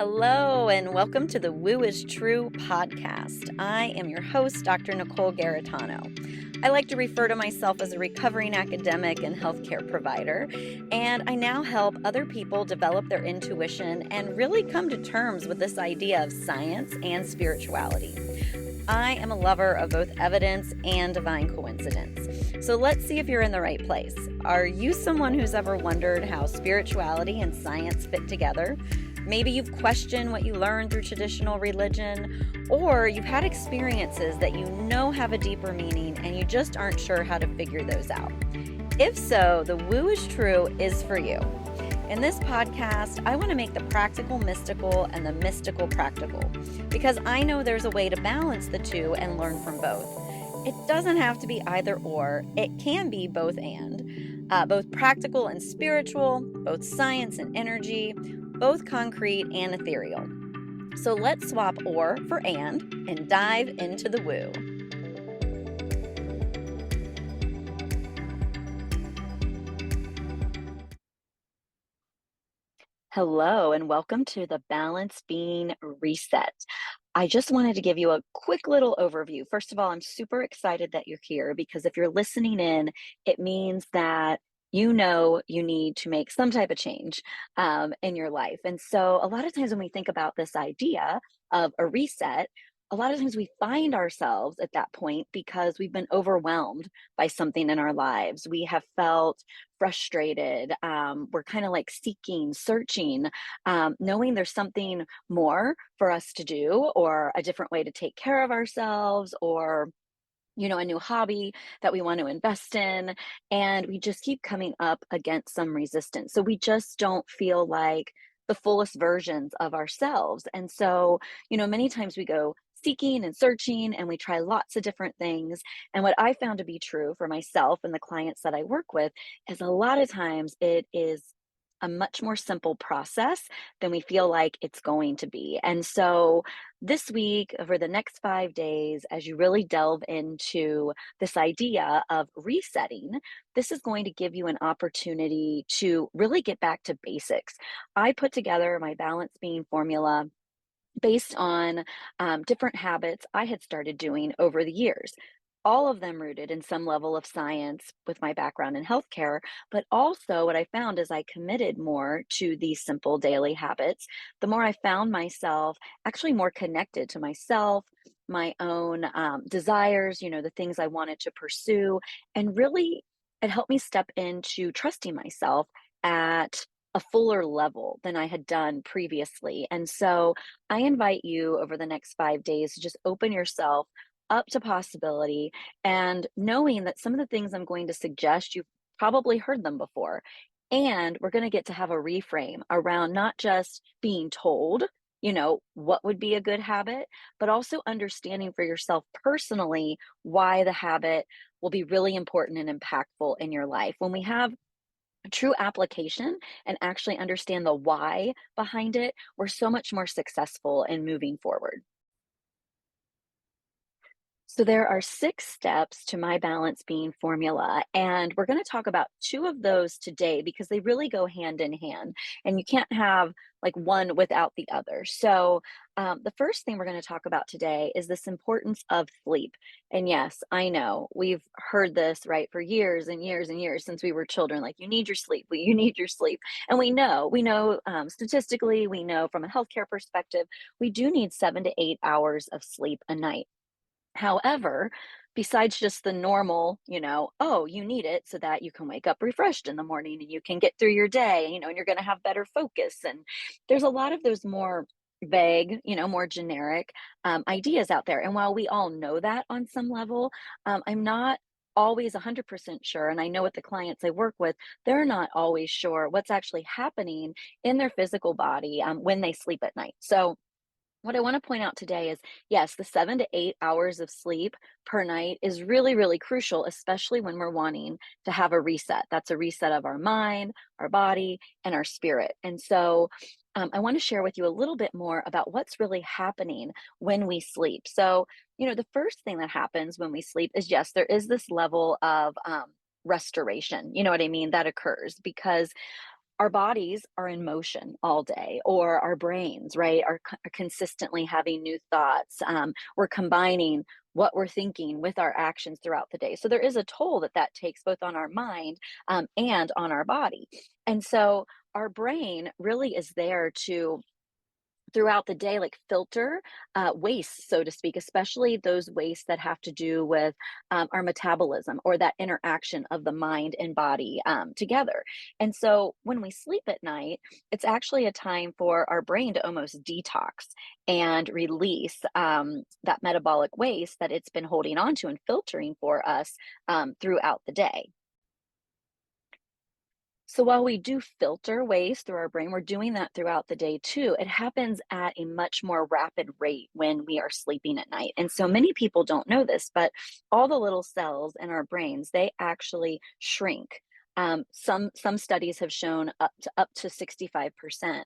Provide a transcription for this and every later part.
Hello, and welcome to the Woo is True podcast. I am your host, Dr. Nicole Garitano. I like to refer to myself as a recovering academic and healthcare provider, and I now help other people develop their intuition and really come to terms with this idea of science and spirituality. I am a lover of both evidence and divine coincidence. So let's see if you're in the right place. Are you someone who's ever wondered how spirituality and science fit together? Maybe you've questioned what you learned through traditional religion, or you've had experiences that you know have a deeper meaning and you just aren't sure how to figure those out. If so, the Woo is True is for you. In this podcast, I want to make the practical mystical and the mystical practical, because I know there's a way to balance the two and learn from both. It doesn't have to be either or, it can be both and. Both practical and spiritual, both science and energy, both concrete and ethereal. So let's swap or for and dive into the woo. Hello, and welcome to the Balance Being Reset. I just wanted to give you a quick little overview. First of all, I'm super excited that you're here because if you're listening in, it means that you know you need to make some type of change in your life. And so, a lot of times when we think about this idea of a reset, a lot of times we find ourselves at that point because we've been overwhelmed by something in our lives. We have felt frustrated. We're kind of like seeking, searching, knowing there's something more for us to do or a different way to take care of ourselves or a new hobby that we want to invest in. And we just keep coming up against some resistance. So we just don't feel like the fullest versions of ourselves. And so, many times we go seeking and searching and we try lots of different things. And what I found to be true for myself and the clients that I work with is a lot of times it is a much more simple process than we feel like it's going to be. And so this week, over the next 5 days, as you really delve into this idea of resetting, this is going to give you an opportunity to really get back to basics. I put together my balance being formula based on different habits I had started doing over the years. All of them rooted in some level of science with my background in healthcare. But also, what I found is I committed more to these simple daily habits. The more I found myself actually more connected to myself, my own desires, the things I wanted to pursue. And really, it helped me step into trusting myself at a fuller level than I had done previously. And so I invite you over the next 5 days to just open yourself up to possibility and knowing that some of the things I'm going to suggest, you've probably heard them before. And we're going to get to have a reframe around not just being told, what would be a good habit, but also understanding for yourself personally why the habit will be really important and impactful in your life. When we have true application and actually understand the why behind it, we're so much more successful in moving forward. So there are 6 steps to my balance being formula, and we're going to talk about 2 of those today because they really go hand in hand, and you can't have like one without the other. So the first thing we're going to talk about today is this importance of sleep. And yes, I know we've heard this right for years and years and years since we were children. Like you need your sleep, you need your sleep, and we know statistically, we know from a healthcare perspective, we do need 7 to 8 hours of sleep a night. However, besides just the normal, oh, you need it so that you can wake up refreshed in the morning and you can get through your day, and you're going to have better focus. And there's a lot of those more vague, more generic ideas out there. And while we all know that on some level, I'm not always 100% sure. And I know with the clients I work with, they're not always sure what's actually happening in their physical body when they sleep at night. So, what I want to point out today is yes, the 7 to 8 hours of sleep per night is really, really crucial, especially when we're wanting to have a reset. That's a reset of our mind, our body, and our spirit. And so I want to share with you a little bit more about what's really happening when we sleep. So, the first thing that happens when we sleep is yes, there is this level of restoration. You know what I mean? That occurs because our bodies are in motion all day, or our brains, right, are consistently having new thoughts. We're combining what we're thinking with our actions throughout the day. So there is a toll that that takes both on our mind and on our body. And so our brain really is there to throughout the day, like filter waste, so to speak, especially those wastes that have to do with our metabolism or that interaction of the mind and body together. And so when we sleep at night, it's actually a time for our brain to almost detox and release that metabolic waste that it's been holding on to and filtering for us throughout the day. So while we do filter waste through our brain, we're doing that throughout the day too. It happens at a much more rapid rate when we are sleeping at night. And so many people don't know this, but all the little cells in our brains, they actually shrink. Some studies have shown up to 65%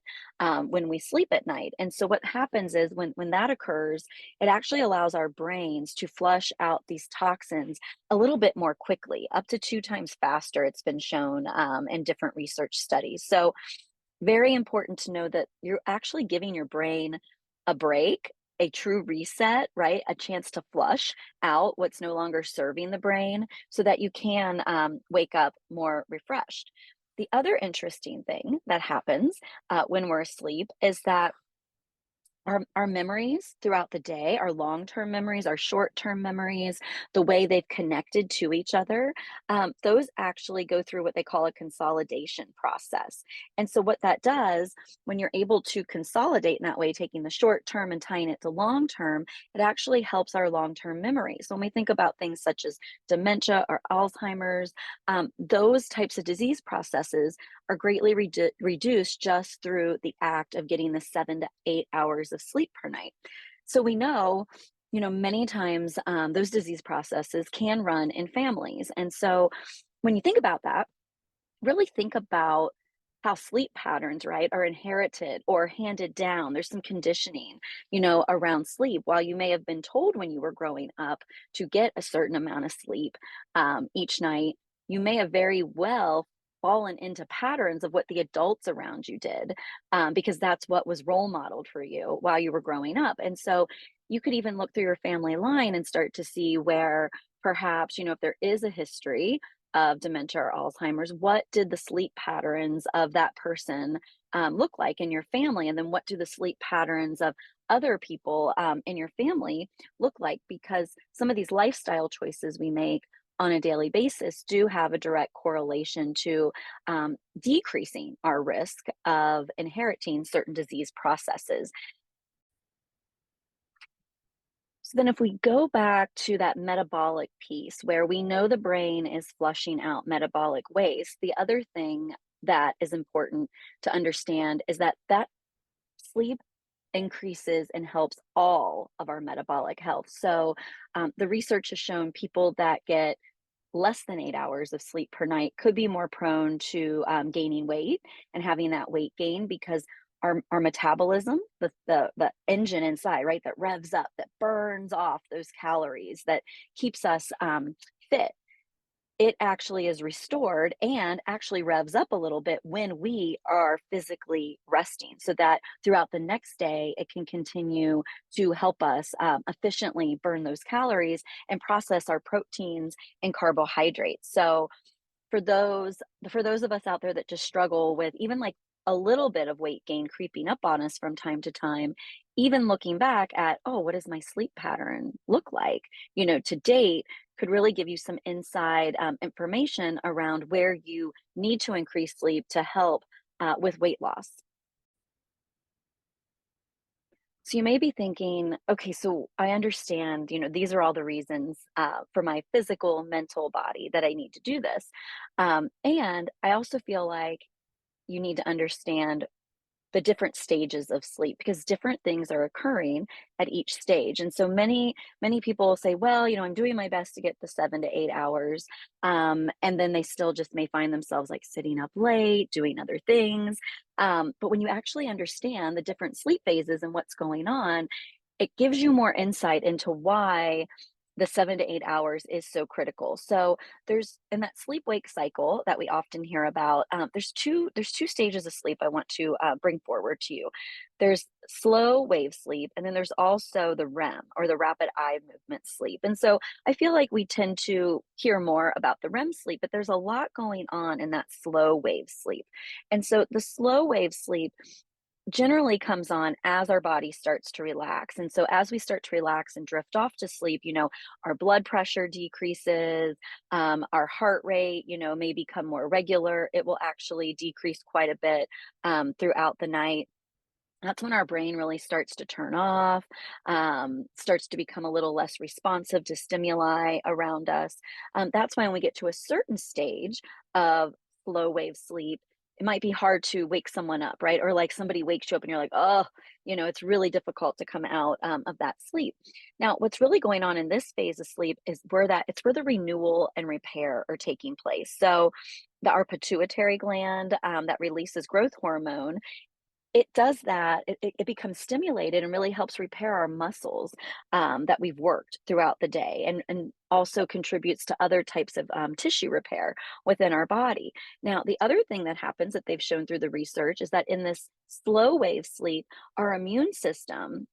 when we sleep at night. And so what happens is when that occurs, it actually allows our brains to flush out these toxins a little bit more quickly, up to 2 times faster, it's been shown in different research studies. So, very important to know that you're actually giving your brain a break, a true reset, right? A chance to flush out what's no longer serving the brain so that you can wake up more refreshed. The other interesting thing that happens when we're asleep is that our memories throughout the day, our long-term memories, our short-term memories, the way they've connected to each other, those actually go through what they call a consolidation process. And so what that does, when you're able to consolidate in that way, taking the short term and tying it to long term, it actually helps our long-term memory. So when we think about things such as dementia or Alzheimer's, those types of disease processes are greatly reduced just through the act of getting the 7 to 8 hours of sleep per night. So we know, many times those disease processes can run in families. And so when you think about that, really think about how sleep patterns, right, are inherited or handed down. There's some conditioning, around sleep. While you may have been told when you were growing up to get a certain amount of sleep each night, you may have very well fallen into patterns of what the adults around you did because that's what was role modeled for you while you were growing up. And so you could even look through your family line and start to see where perhaps, if there is a history of dementia or Alzheimer's, what did the sleep patterns of that person look like in your family? And then what do the sleep patterns of other people in your family look like? Because some of these lifestyle choices we make on a daily basis do have a direct correlation to decreasing our risk of inheriting certain disease processes. So then if we go back to that metabolic piece where we know the brain is flushing out metabolic waste, the other thing that is important to understand is that sleep increases and helps all of our metabolic health. So the research has shown people that get less than 8 hours of sleep per night could be more prone to gaining weight and having that weight gain because our metabolism, the engine inside, right, that revs up, that burns off those calories, that keeps us fit, it actually is restored and actually revs up a little bit when we are physically resting so that throughout the next day it can continue to help us efficiently burn those calories and process our proteins and carbohydrates. So for those for those of us out there that just struggle with even like a little bit of weight gain creeping up on us from time to time, even looking back at, oh, what does my sleep pattern look like, to date, could really give you some inside information around where you need to increase sleep to help with weight loss. So you may be thinking, okay, so I understand, these are all the reasons for my physical, mental body that I need to do this. And I also feel like you need to understand the different stages of sleep because different things are occurring at each stage. And so many people say, well, I'm doing my best to get the 7 to 8 hours. And then they still just may find themselves like sitting up late, doing other things. But when you actually understand the different sleep phases and what's going on, it gives you more insight into why the 7 to 8 hours is so critical. So there's in that sleep-wake cycle that we often hear about, there's two stages of sleep I want to, bring forward to you. There's slow wave sleep, and then there's also the REM, or the rapid eye movement sleep, and so I feel like we tend to hear more about the REM sleep, but there's a lot going on in that slow wave sleep. And so the slow wave sleep generally comes on as our body starts to relax. And so as we start to relax and drift off to sleep, our blood pressure decreases, our heart rate, may become more regular. It will actually decrease quite a bit throughout the night. That's when our brain really starts to turn off, starts to become a little less responsive to stimuli around us. That's when we get to a certain stage of slow wave sleep. It might be hard to wake someone up, right? Or like somebody wakes you up and you're like, oh, it's really difficult to come out of that sleep. Now, what's really going on in this phase of sleep is where the renewal and repair are taking place. So, our pituitary gland that releases growth hormone, it does that. It becomes stimulated and really helps repair our muscles, that we've worked throughout the day, and also contributes to other types of, tissue repair within our body. Now, the other thing that happens that they've shown through the research is that in this slow wave sleep, our immune system,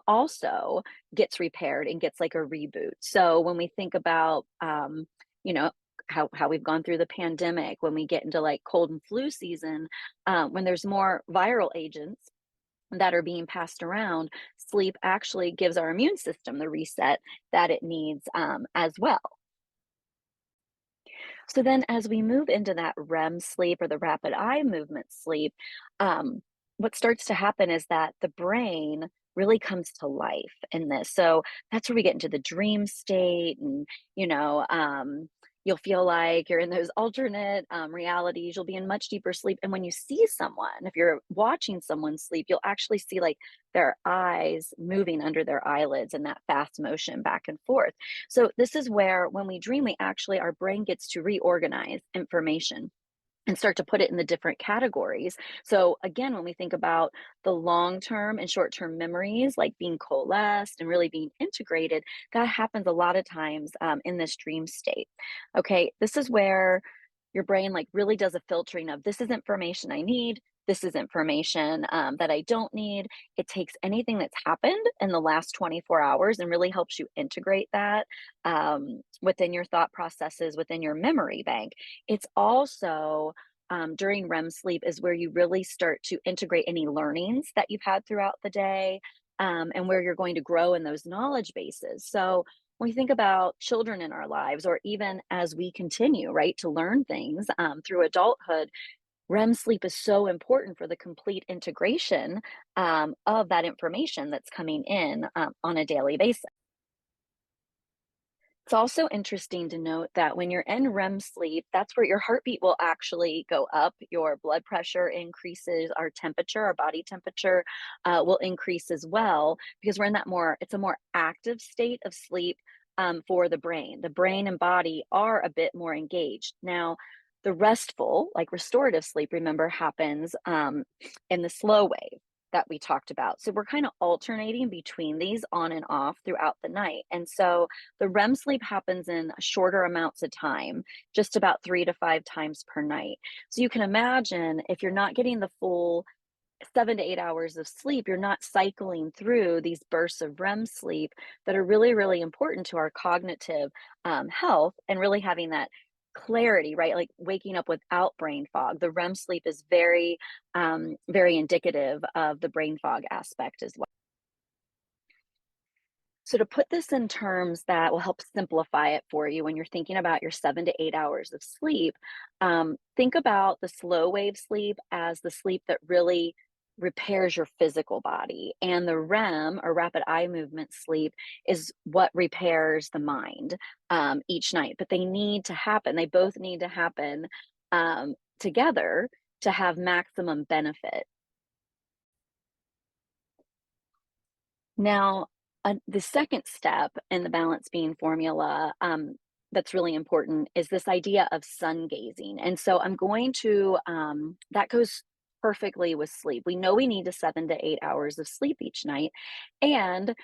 also gets repaired and gets like a reboot. So when we think about, you know, how we've gone through the pandemic, when we get into like cold and flu season, when there's more viral agents that are being passed around, sleep actually gives our immune system the reset that it needs, as well. So then, as we move into that REM sleep, or the rapid eye movement sleep, um, what starts to happen is that the brain really comes to life in this. So that's where we get into the dream state, and you'll feel like you're in those alternate realities. You'll be in much deeper sleep, and when you see someone, if you're watching someone sleep, you'll actually see like their eyes moving under their eyelids in that fast motion back and forth. So this is where when we dream, we actually our brain gets to reorganize information and start to put it in the different categories. So again, when we think about the long-term and short-term memories, like being coalesced and really being integrated, that happens a lot of times in this dream state. Okay, this is where your brain like really does a filtering of, this is information I need, this is information that I don't need. It takes anything that's happened in the last 24 hours and really helps you integrate that within your thought processes, within your memory bank. It's also during REM sleep is where you really start to integrate any learnings that you've had throughout the day, and where you're going to grow in those knowledge bases. So when we think about children in our lives, or even as we continue, right, to learn things through adulthood, REM sleep is so important for the complete integration of that information that's coming in on a daily basis. It's also interesting to note that when you're in REM sleep, that's where your heartbeat will actually go up, your blood pressure increases, our temperature, our body temperature will increase as well, because we're in it's a more active state of sleep for the brain. The brain and body are a bit more engaged. Now, the restful, like restorative sleep, remember, happens in the slow wave that we talked about. So we're kind of alternating between these on and off throughout the night. And so the REM sleep happens in shorter amounts of time, just about 3 to 5 times per night. So you can imagine, if you're not getting the full 7 to 8 hours of sleep, you're not cycling through these bursts of REM sleep that are really, really important to our cognitive health, and really having that clarity, right? Like waking up without brain fog. The REM sleep is very indicative of the brain fog aspect as well. So, to put this in terms that will help simplify it for you when you're thinking about your 7 to 8 hours of sleep, think about the slow wave sleep as the sleep that really repairs your physical body. And the REM, or rapid eye movement sleep, is what repairs the mind each night. But they need to happen, they both need to happen together to have maximum benefit. Now, the second step in the balance beam formula, that's really important, is this idea of sun gazing. And so I'm going to, that goes perfectly with sleep. We know we need 7 to 8 hours of sleep each night. And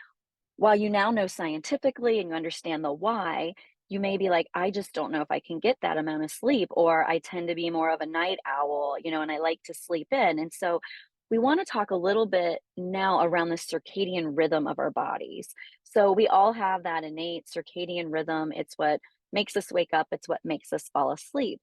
while you now know scientifically and you understand the why, you may be like, I just don't know if I can get that amount of sleep, or I tend to be more of a night owl, and I like to sleep in. And so we want to talk a little bit now around the circadian rhythm of our bodies. So we all have that innate circadian rhythm. It's what makes us wake up, it's what makes us fall asleep.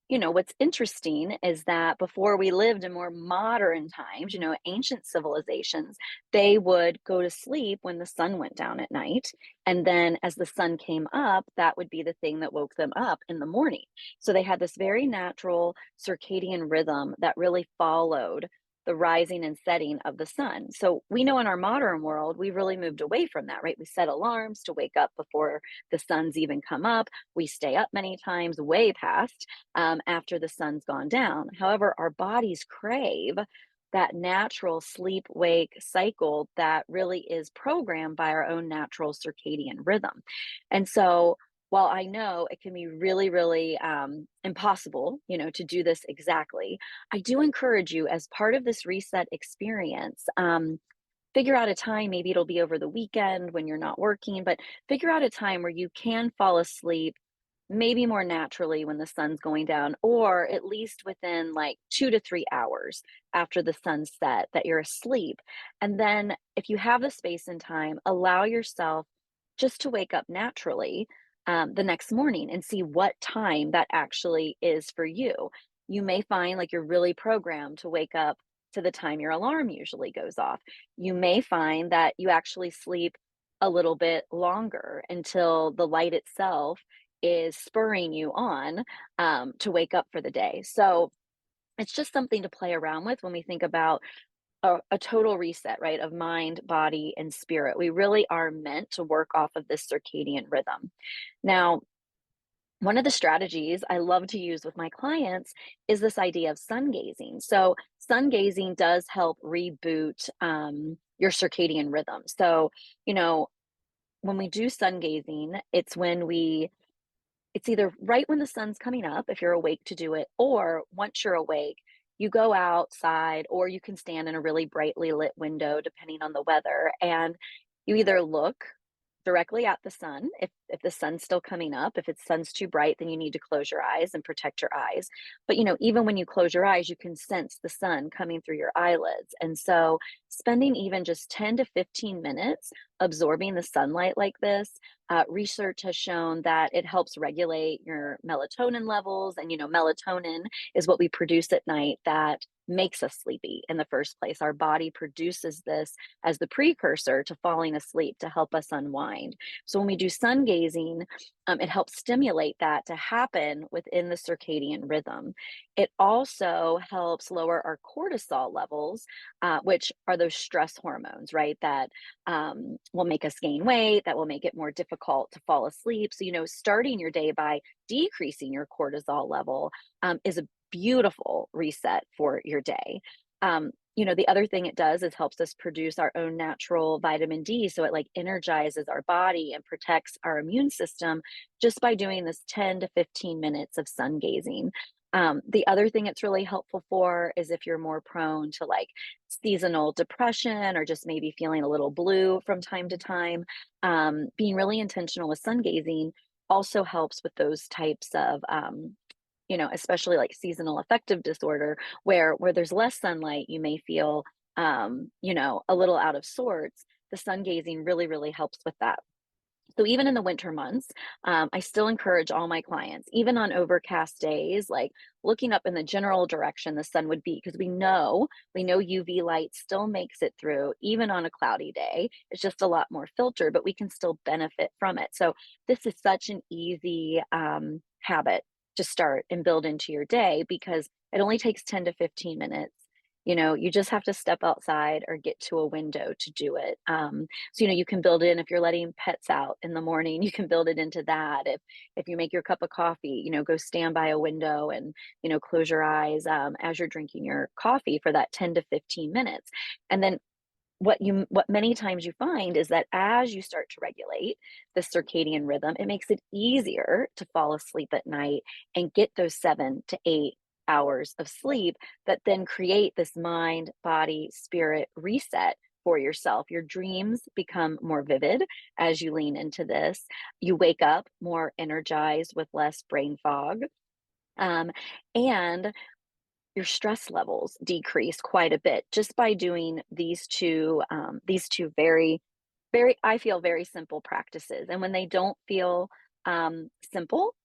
What's interesting is that before we lived in more modern times, ancient civilizations, they would go to sleep when the sun went down at night. And then as the sun came up, that would be the thing that woke them up in the morning. So they had this very natural circadian rhythm that really followed the rising and setting of the sun. So we know in our modern world, we really moved away from that, right? We set alarms to wake up before the sun's even come up. We stay up many times, way past after the sun's gone down. However, our bodies crave that natural sleep wake cycle that really is programmed by our own natural circadian rhythm. And so, while I know it can be really, really impossible, to do this exactly, I do encourage you as part of this reset experience. Figure out a time, maybe it'll be over the weekend when you're not working, but figure out a time where you can fall asleep maybe more naturally when the sun's going down, or at least within like 2 to 3 hours after the sun's set, that you're asleep. And then, if you have the space and time, allow yourself just to wake up naturally the next morning and see what time that actually is for you. You may find like you're really programmed to wake up to the time your alarm usually goes off. You may find that you actually sleep a little bit longer until the light itself is spurring you on to wake up for the day. So it's just something to play around with when we think about a total reset, right, of mind, body, and spirit. We really are meant to work off of this circadian rhythm. Now, one of the strategies I love to use with my clients is this idea of sun gazing. So, sun gazing does help reboot your circadian rhythm. So, you know, when we do sun gazing, it's either right when the sun's coming up, if you're awake to do it, or once you're awake, you go outside or you can stand in a really brightly lit window, depending on the weather, and you either look directly at the sun. If the sun's still coming up, if it's sun's too bright, then you need to close your eyes and protect your eyes. But even when you close your eyes, you can sense the sun coming through your eyelids. And so spending even just 10 to 15 minutes absorbing the sunlight like this, research has shown that it helps regulate your melatonin levels. And melatonin is what we produce at night that makes us sleepy in the first place. Our body produces this as the precursor to falling asleep to help us unwind. So when we do sun gazing, it helps stimulate that to happen within the circadian rhythm. It also helps lower our cortisol levels, which are those stress hormones, right? That will make us gain weight, that will make it more difficult to fall asleep. So, starting your day by decreasing your cortisol level is a beautiful reset for your day. The other thing it does is helps us produce our own natural vitamin D. So it like energizes our body and protects our immune system just by doing this 10 to 15 minutes of sun gazing. The other thing it's really helpful for is if you're more prone to like seasonal depression or just maybe feeling a little blue from time to time, being really intentional with sun gazing also helps with those types of especially like seasonal affective disorder, where there's less sunlight, you may feel a little out of sorts. The sun gazing really, really helps with that. So even in the winter months, I still encourage all my clients, even on overcast days, like looking up in the general direction the sun would be, because we know UV light still makes it through even on a cloudy day. It's just a lot more filtered, but we can still benefit from it. So this is such an easy habit to start and build into your day because it only takes 10 to 15 minutes. You just have to step outside or get to a window to do it. So you can build in if you're letting pets out in the morning, you can build it into that. If you make your cup of coffee, go stand by a window and close your eyes as you're drinking your coffee for that 10 to 15 minutes. And then what many times you find is that as you start to regulate the circadian rhythm, it makes it easier to fall asleep at night and get those 7 to 8 hours of sleep that then create this mind, body, spirit reset for yourself. Your dreams become more vivid as you lean into this. You wake up more energized with less brain fog. Um, and your stress levels decrease quite a bit just by doing these two very, I feel, very simple practices. And when they don't feel simple,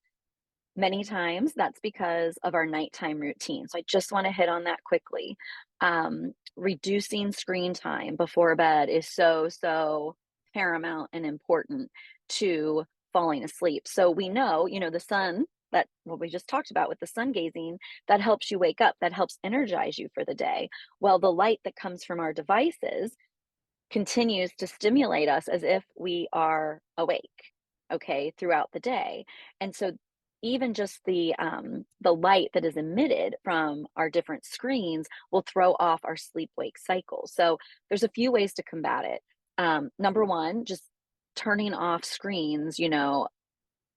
many times that's because of our nighttime routine. So I just want to hit on that quickly. Reducing screen time before bed is so paramount and important to falling asleep. So we know, the sun, that what we just talked about with the sun gazing, that helps you wake up, that helps energize you for the day. Well, the light that comes from our devices continues to stimulate us as if we are awake, okay, throughout the day. And so even just the light that is emitted from our different screens will throw off our sleep wake cycle. So there's a few ways to combat it. Number one, just turning off screens,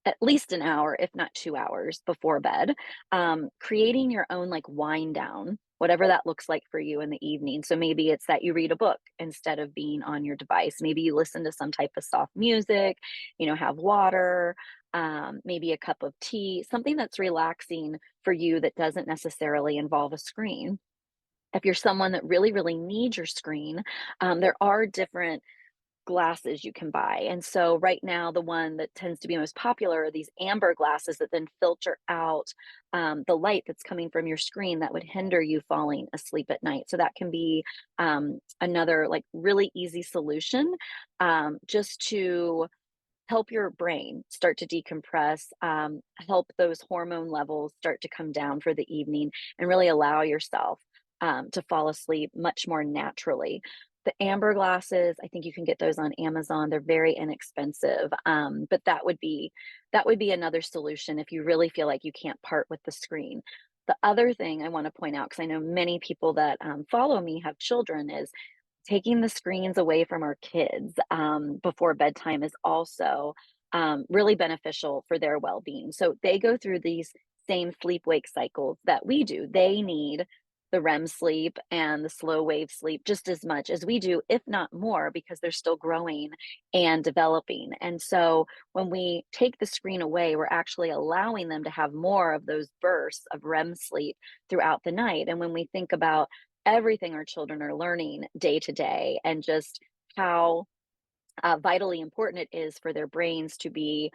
at least an hour, if not 2 hours before bed. Creating your own like wind down, whatever that looks like for you in the evening. So maybe it's that you read a book instead of being on your device. Maybe you listen to some type of soft music, have water, maybe a cup of tea, something that's relaxing for you that doesn't necessarily involve a screen. If you're someone that really needs your screen, there are different glasses you can buy. And so right now, the one that tends to be most popular are these amber glasses that then filter out the light that's coming from your screen that would hinder you falling asleep at night. So that can be another like really easy solution, just to help your brain start to decompress, help those hormone levels start to come down for the evening, and really allow yourself to fall asleep much more naturally. The amber glasses, I think you can get those on Amazon. They're very inexpensive, but that would be another solution if you really feel like you can't part with the screen. The other thing I want to point out, because I know many people that follow me have children, is taking the screens away from our kids before bedtime is also really beneficial for their well-being. So they go through these same sleep wake cycles that we do. They need the REM sleep and the slow wave sleep just as much as we do, if not more, because they're still growing and developing. And so when we take the screen away, we're actually allowing them to have more of those bursts of REM sleep throughout the night. And when we think about everything our children are learning day to day and just how vitally important it is for their brains to be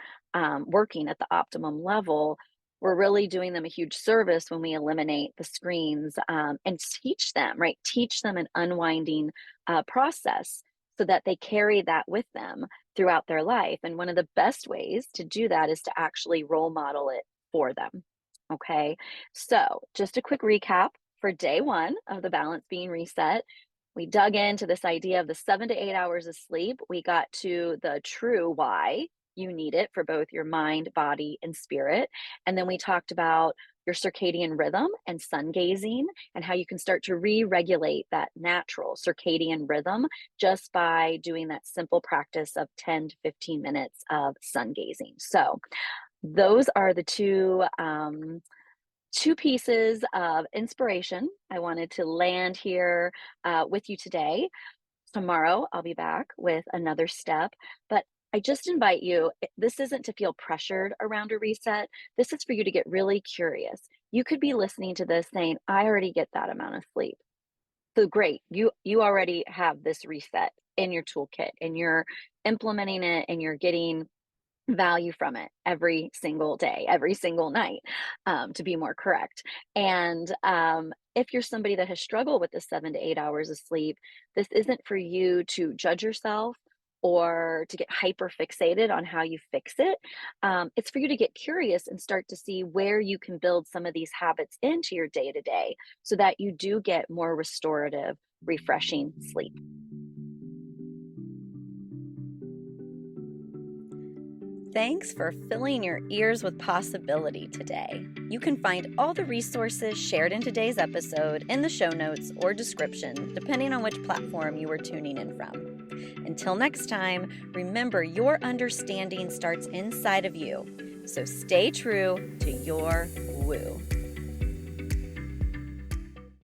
working at the optimum level, we're really doing them a huge service when we eliminate the screens, and teach them, right? Teach them an unwinding process so that they carry that with them throughout their life. And one of the best ways to do that is to actually role model it for them. Okay. So, just a quick recap for day one of the balance being reset. We dug into this idea of the 7 to 8 hours of sleep. We got to the true why you need it for both your mind, body, and spirit. And then we talked about your circadian rhythm and sun gazing and how you can start to re-regulate that natural circadian rhythm just by doing that simple practice of 10 to 15 minutes of sun gazing. So those are the two pieces of inspiration I wanted to land here with you today. Tomorrow, I'll be back with another step, but I just invite you, this isn't to feel pressured around a reset. This is for you to get really curious. You could be listening to this saying, I already get that amount of sleep. So great, you already have this reset in your toolkit and you're implementing it and you're getting value from it every single day, every single night, to be more correct. And if you're somebody that has struggled with the 7 to 8 hours of sleep, this isn't for you to judge yourself or to get hyper fixated on how you fix it. It's for you to get curious and start to see where you can build some of these habits into your day to day so that you do get more restorative, refreshing sleep. Thanks for filling your ears with possibility today. You can find all the resources shared in today's episode in the show notes or description, depending on which platform you are tuning in from. Until next time, remember your understanding starts inside of you. So stay true to your woo.